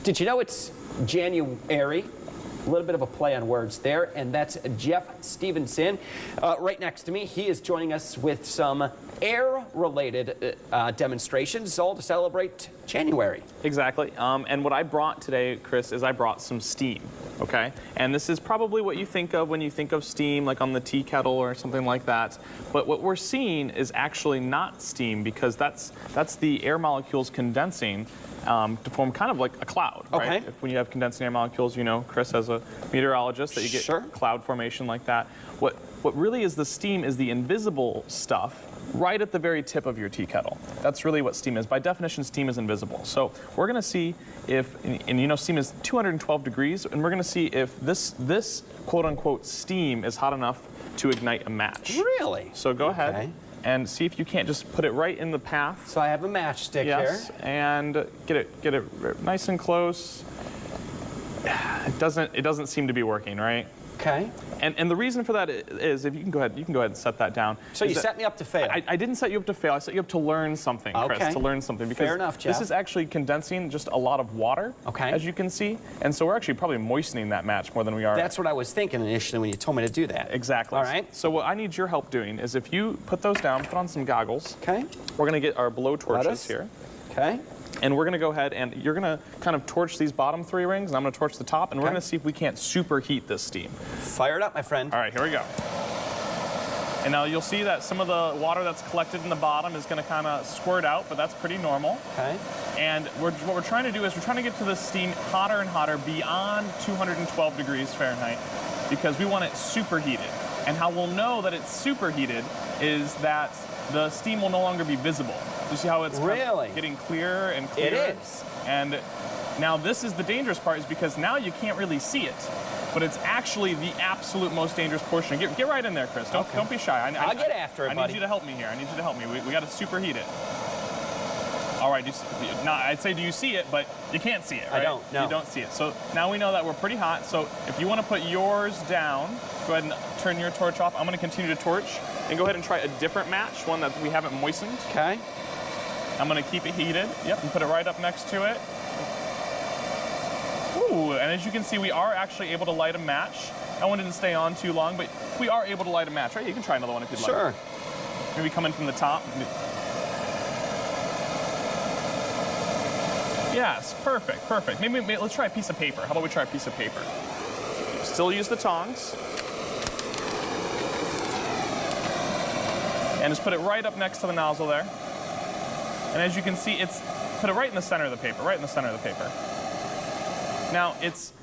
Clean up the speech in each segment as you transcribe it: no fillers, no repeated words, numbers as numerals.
Did you know it's January? A little bit of a play on words there, and that's Jeff Stevenson. Right next to me, he is joining us with some air-related demonstrations, all to celebrate January. Exactly. And what I brought today, Chris, is I brought some steam, okay? And this is probably what you think of when you think of steam, like on the tea kettle or something like that. But what we're seeing is actually not steam, because that's the air molecules condensing to form kind of like a cloud, right? Okay. When you have condensing air molecules, you know, Chris, as a meteorologist, that you get cloud formation like that. What really is the steam is the invisible stuff right at the very tip of your tea kettle. That's really what steam is. By definition, steam is invisible. So we're going to see if, and you know, steam is 212 degrees, and we're going to see if this quote-unquote steam is hot enough to ignite a match. Really? So go ahead and see if you can't just put it right in the path. So I have a matchstick here. And get it nice and close. It doesn't seem to be working, right? Okay. And the reason for that is, if you can go ahead and set that down. So you set me up to fail. I didn't set you up to fail. I set you up to learn something, Chris. To learn something. Because fair enough, Jeff. This is actually condensing just a lot of water, as you can see. And so we're actually probably moistening that match more than we are. That's what I was thinking initially when you told me to do that. Exactly. All right. So what I need your help doing is, if you put those down, put on some goggles. Okay. We're going to get our blow torches here. Okay. And we're going to go ahead and you're going to kind of torch these bottom 3 rings, and I'm going to torch the top, and we're going to see if we can't superheat this steam. Fire it up, my friend. All right, here we go. And now you'll see that some of the water that's collected in the bottom is going to kind of squirt out, but that's pretty normal. Okay. And what we're trying to do is we're trying to get to the steam hotter and hotter beyond 212 degrees Fahrenheit, because we want it superheated. And how we'll know that it's superheated is that the steam will no longer be visible. You see how it's getting clearer and clearer? It is. And now this is the dangerous part, is because now you can't really see it, but it's actually the absolute most dangerous portion. Get right in there, Chris. Don't be shy. I'll get after it, buddy. I need you to help me here. I need you to help me. We got to superheat it. All right. I'd say, do you see it? But you can't see it, right? I don't. No. You don't see it. So now we know that we're pretty hot. So if you want to put yours down, go ahead and turn your torch off. I'm going to continue to torch, and go ahead and try a different match, one that we haven't moistened. Okay. I'm going to keep it heated. Yep, and put it right up next to it. Ooh, and as you can see, we are actually able to light a match. That one didn't stay on too long, but we are able to light a match, right? You can try another one if you'd like. Sure. Maybe come in from the top. Yes, perfect, perfect. Maybe let's try a piece of paper. How about we try a piece of paper? Still use the tongs. And just put it right up next to the nozzle there. And as you can see, put it right in the center of the paper, right in the center of the paper. Now, it's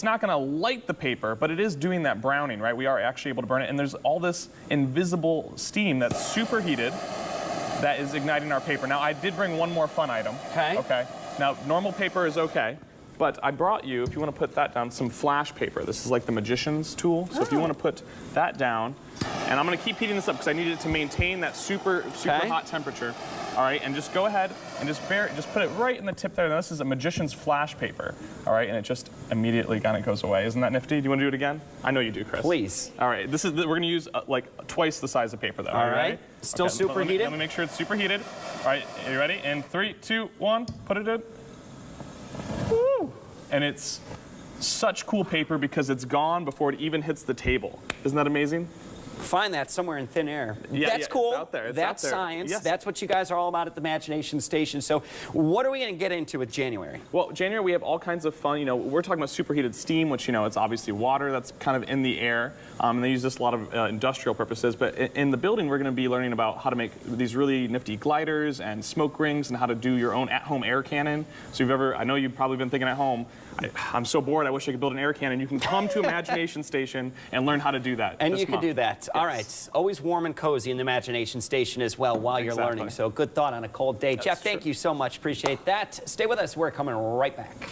not going to light the paper, but it is doing that browning, right? We are actually able to burn it, and there's all this invisible steam that's superheated that is igniting our paper. Now, I did bring one more fun item. Okay. Okay. Now, normal paper is okay, but I brought you, if you want to put that down, some flash paper. This is like the magician's tool. So if you want to put that down, and I'm going to keep heating this up because I need it to maintain that super hot temperature. All right, and just go ahead and just put it right in the tip there. Now, this is a magician's flash paper, all right, and it just immediately kind of goes away. Isn't that nifty? Do you want to do it again? I know you do, Chris. Please. All right, we're going to use like twice the size of paper, though. All right. Still superheated? Let me make sure it's superheated. All right, are you ready? In 3, 2, 1, put it in. Woo! And it's such cool paper because it's gone before it even hits the table. Isn't that amazing? Find that somewhere in thin air. Yeah, that's cool. It's out there. That's science. Yes. That's what you guys are all about at the Imagination Station. So what are we going to get into with January? Well, January, we have all kinds of fun. You know, we're talking about superheated steam, which, you know, it's obviously water that's kind of in the air. And they use this a lot of industrial purposes. But in the building, we're going to be learning about how to make these really nifty gliders and smoke rings and how to do your own at-home air cannon. So I know you've probably been thinking at home, I'm so bored, I wish I could build an air cannon. You can come to Imagination Station and learn how to do that. And you can do that. Yes. All right. Always warm and cozy in the Imagination Station as well while you're learning. So good thought on a cold day. Jeff, thank you so much. Appreciate that. Stay with us. We're coming right back.